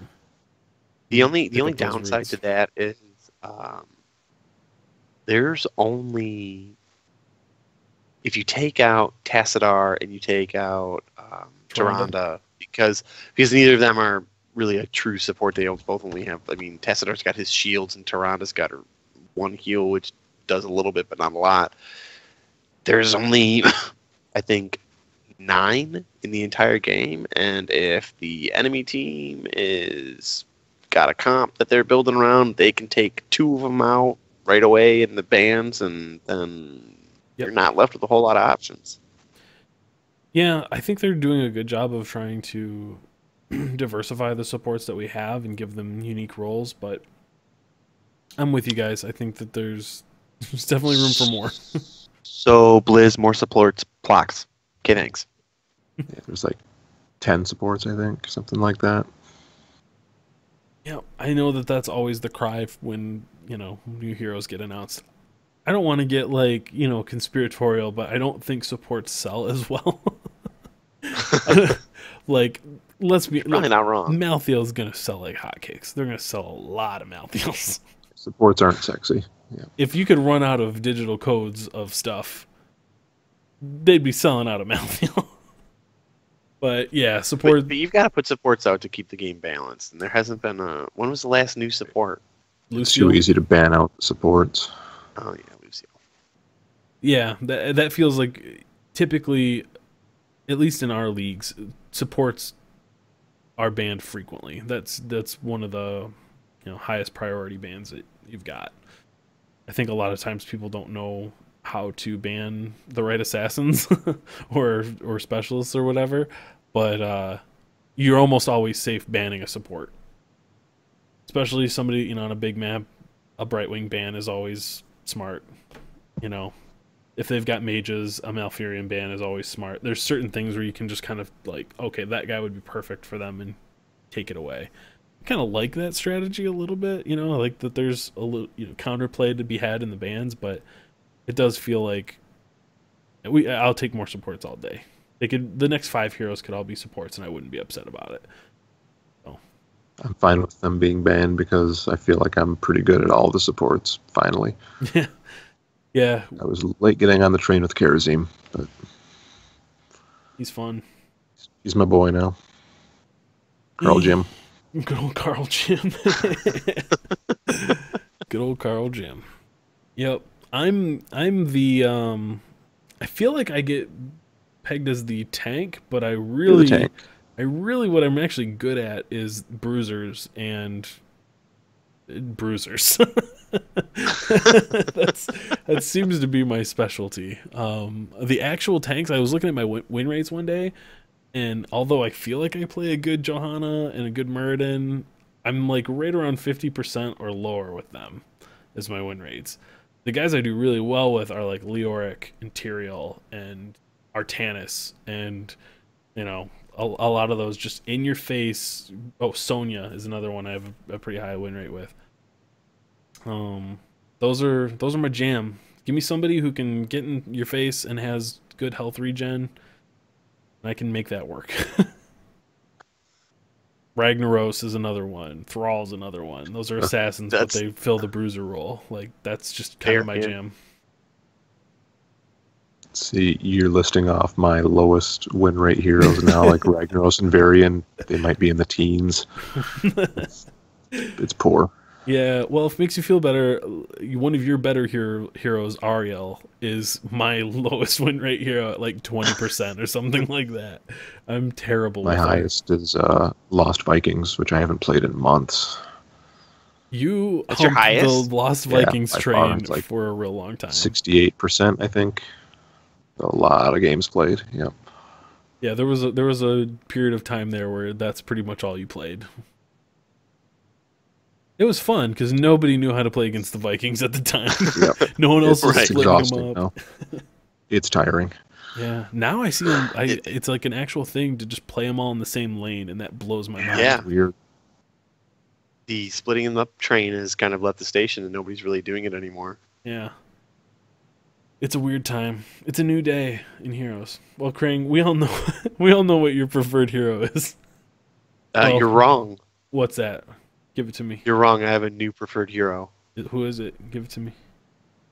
The only downside to that is there's only, if you take out Tassadar and you take out Tyrande, because neither of them are really a true support. They both only have, Tassadar's got his shields and Tyranda's got her one heal, which does a little bit but not a lot. There's only, I think, 9 in the entire game, and if the enemy team is got a comp that they're building around, they can take 2 of them out right away in the bans, and then you're not left with a whole lot of options. Yeah, I think they're doing a good job of trying to diversify the supports that we have and give them unique roles, but I'm with you guys. I think that there's definitely room for more. So, Blizz, more supports, Plox. Okay, thanks. Yeah, there's like 10 supports, I think, something like that. Yeah, I know that's always the cry when, new heroes get announced. I don't want to get, conspiratorial, but I don't think supports sell as well. Let's be... Probably not wrong. Malthael's going to sell like hotcakes. They're going to sell a lot of Malthaels. Supports aren't sexy. Yeah. If you could run out of digital codes of stuff, they'd be selling out of Malthael. But yeah, support. But you've got to put supports out to keep the game balanced, and there hasn't been when was the last new support? It's too easy to ban out supports. Oh yeah, Lucio. Yeah, that feels like typically, at least in our leagues, supports are banned frequently. That's one of the highest priority bans that you've got. I think a lot of times people don't know how to ban the right assassins or specialists or whatever, but you're almost always safe banning a support, especially somebody on a big map. A Brightwing ban is always smart. If they've got mages, a Malfurion ban is always smart. There's certain things where you can just kind of okay, that guy would be perfect for them, and take it away. I kind of like that strategy a little bit. I like that there's a little counterplay to be had in the bans, but it does feel like I'll take more supports all day. The next 5 heroes could all be supports, and I wouldn't be upset about it. So. I'm fine with them being banned because I feel like I'm pretty good at all the supports, finally. Yeah. Yeah. I was late getting on the train with Karazim, but He's fun. he's my boy now. Carl Jim. Good old Carl Jim. Good old Carl Jim. Yep. I'm the I feel like I get pegged as the tank, but I really what I'm actually good at is bruisers and bruisers. That seems to be my specialty. The actual tanks, I was looking at my win rates one day, and although I feel like I play a good Johanna and a good Muradin, I'm like right around 50% or lower with them as my win rates. The guys I do really well with are like Leoric and Tyrael and Artanis, and you know, a lot of those just in your face. Oh, Sonya is another one I have a pretty high win rate with. Those are my jam. Give me somebody who can get in your face and has good health regen, and I can make that work. Ragnaros is another one. Thrall's another one. Those are assassins, but they fill the bruiser role. Like, that's just kind of my jam. See, you're listing off my lowest win rate heroes now, like Ragnaros and Varian. They might be in the teens. It's poor. Yeah, well, if it makes you feel better, one of your better heroes, Ariel, is my lowest win rate hero at like 20% or something like that. I'm terrible with My highest is Lost Vikings, which I haven't played in months. You That's your highest? the Lost Vikings train like for a real long time. 68%, I think. A lot of games played, yep. Yeah, there was a period of time there where that's pretty much all you played. It was fun because nobody knew how to play against the Vikings at the time. Yep. No one else was splitting them up. No. It's tiring. Yeah. Now I see them. It's like an actual thing to just play them all in the same lane, and that blows my mind. Yeah. Weird. The splitting them up train has kind of left the station, and nobody's really doing it anymore. Yeah. It's a weird time. It's a new day in Heroes. Well, Krang, we all know what your preferred hero is. You're wrong. What's that? Give it to me. You're wrong. I have a new preferred hero. Who is it? Give it to me.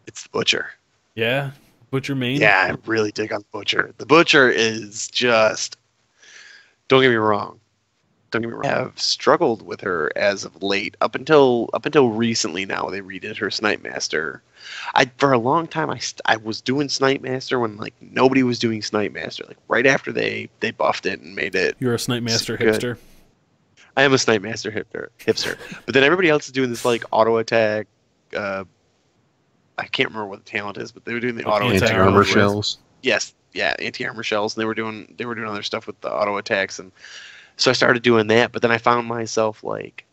It's the Butcher. Yeah? Butcher main? Yeah, I really dig on the Butcher. The Butcher is just... Don't get me wrong. I have struggled with her as of late. Up until recently now, they redid her Snipe Master. For a long time, I was doing Snipe Master when like nobody was doing Snipe Master. Like right after they buffed it and made it. You're a Snipe Master hipster. I am a Snipe Master hipster. But then everybody else is doing this like auto attack. I can't remember what the talent is, but they were doing the auto attack. Anti-armor shells. Yes, yeah, anti-armor shells, and they were doing other stuff with the auto attacks, and so I started doing that. But then I found myself like,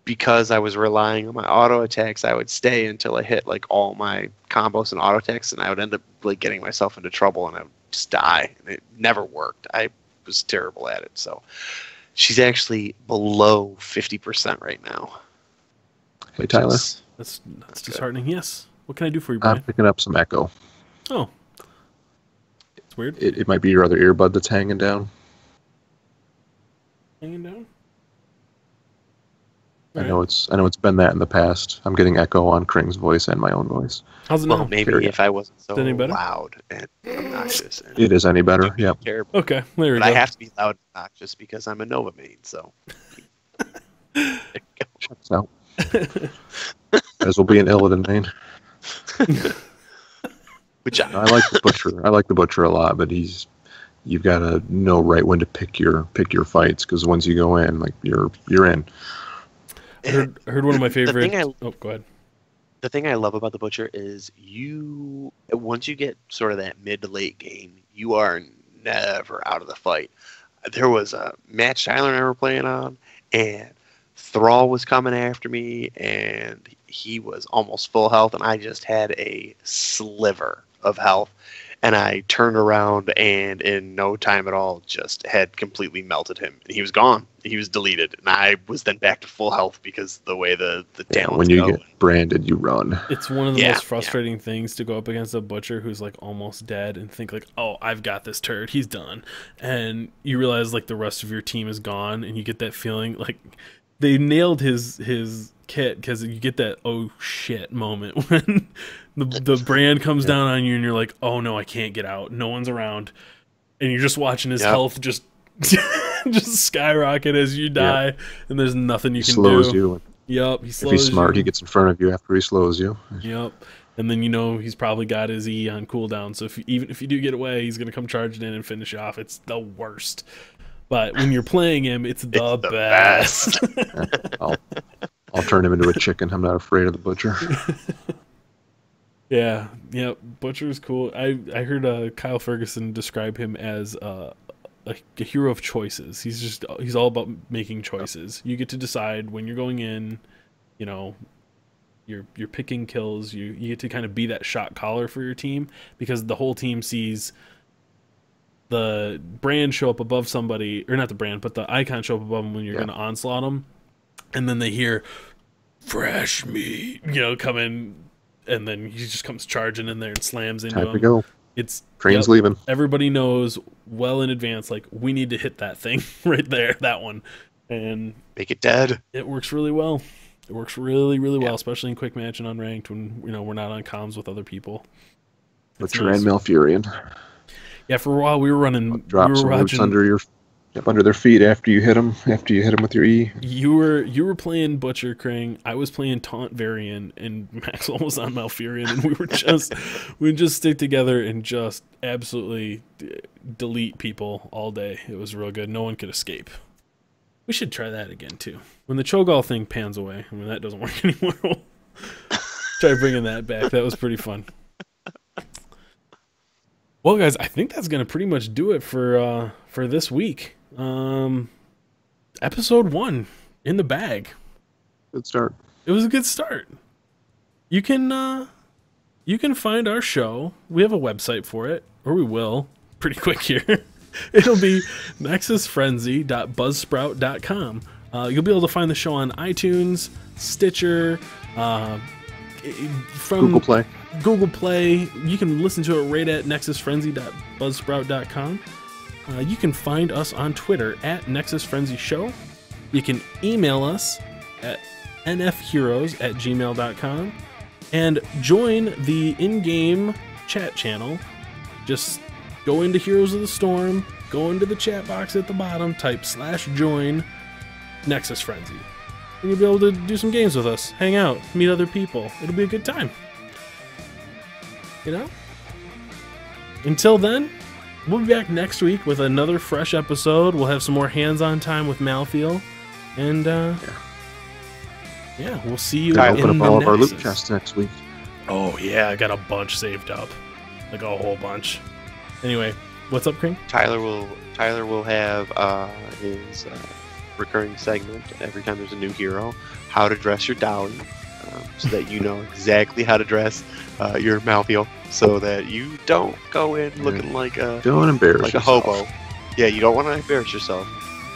because I was relying on my auto attacks, I would stay until I hit like all my combos and auto attacks, and I would end up like getting myself into trouble, and I would just die. And it never worked. I was terrible at it. So she's actually below 50% right now. Hey Tyler, that's disheartening. Yes. What can I do for you, Brian? I'm picking up some echo. Oh, it's weird. It might be your other earbud that's hanging down. Hanging down. I know it's been that in the past. I'm getting echo on Kring's voice and my own voice. How's it now? Well, maybe if I wasn't so better? loud and obnoxious. And it is any better. Yep. Terrible. Okay, there we go. I have to be loud and obnoxious because I'm a Nova main. So. Checks out. As will be an Illidan main. Which I like the Butcher. I like the Butcher a lot, but you've got to know right when to pick your fights, because once you go in, like you're in. I heard one of my favorite. Oh, go ahead. The thing I love about the Butcher is once you get sort of that mid to late game, you are never out of the fight. There was a match Tyler and I were playing on, and Thrall was coming after me, and he was almost full health, and I just had a sliver of health. and I turned around and in no time at all just had completely melted him. And he was gone. He was deleted. And I was then back to full health because the way the talents when you go. get branded, you run. It's one of the Yeah, most frustrating things to go up against a butcher who's like almost dead and think like, oh, I've got this turd, he's done. And you realize like the rest of your team is gone, and you get that feeling like they nailed his kit, because you get that oh shit moment when the brand comes down on you and you're like, oh no, I can't get out, no one's around, and you're just watching his health just just skyrocket as you die, and there's nothing you can do. Slows you. Yep, he slows If he's smart, you. he gets in front of you after he slows you. Yep. And then he's probably got his E on cooldown, so even if you do get away, he's gonna come charging in and finish you off. It's the worst. But when you're playing him, it's the best. I'll turn him into a chicken. I'm not afraid of the butcher. Yeah, Butcher's cool. I heard Kyle Ferguson describe him as a hero of choices. He's all about making choices. You get to decide when you're going in. You're picking kills. You get to kind of be that shot caller for your team, because the whole team sees the brand show up above somebody, or not the brand, but the icon show up above them when you're going to onslaught them, and then they hear fresh meat, come in, and then he just comes charging in there and slams into Time him. to go. It's Train's leaving. Everybody knows well in advance, like, we need to hit that thing right there, that one, and make it dead. It works really well. It works really, really well, especially in quick match and unranked when we're not on comms with other people. Butcher and Malfurion. Yeah, for a while we were running. Drop some roots under their feet after you hit them. After you hit them with your E. You were playing Butcher Kring. I was playing Taunt Varian, and Maxwell was on Malfurion, and we just stick together and just absolutely delete people all day. It was real good. No one could escape. We should try that again too. When the Cho'Gall thing pans away, I mean that doesn't work anymore. We'll try bringing that back. That was pretty fun. Well, guys, I think that's gonna pretty much do it for this week. Episode 1 in the bag. Good start. It was a good start. You can find our show. We have a website for it, or we will pretty quick here. It'll be nexusfrenzy.buzzsprout.com. You'll be able to find the show on iTunes, Stitcher, from Google Play. You can listen to it right at nexusfrenzy.buzzsprout.com. You can find us on Twitter at nexusfrenzyshow. You can email us at nfheroes@gmail.com and join the in-game chat channel. Just go into Heroes of the Storm, go into the chat box at the bottom, type /join Nexus Frenzy. And you'll be able to do some games with us, hang out, meet other people. It'll be a good time. Until then, we'll be back next week with another fresh episode. We'll have some more hands-on time with Malthael. And, we'll see you We'll open up all of our loot Nexus. chests next week. Oh, yeah, I got a bunch saved up. Like a whole bunch. Anyway, what's up, Kring? Tyler will have his recurring segment every time there's a new hero, how to dress your dolly, so that you know exactly how to dress your Malthael, so that you don't go in looking like a hobo. Yeah, you don't want to embarrass yourself.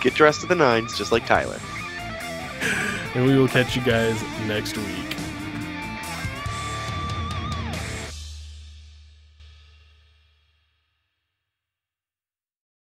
Get dressed to the nines, just like Tyler. And we will catch you guys next week.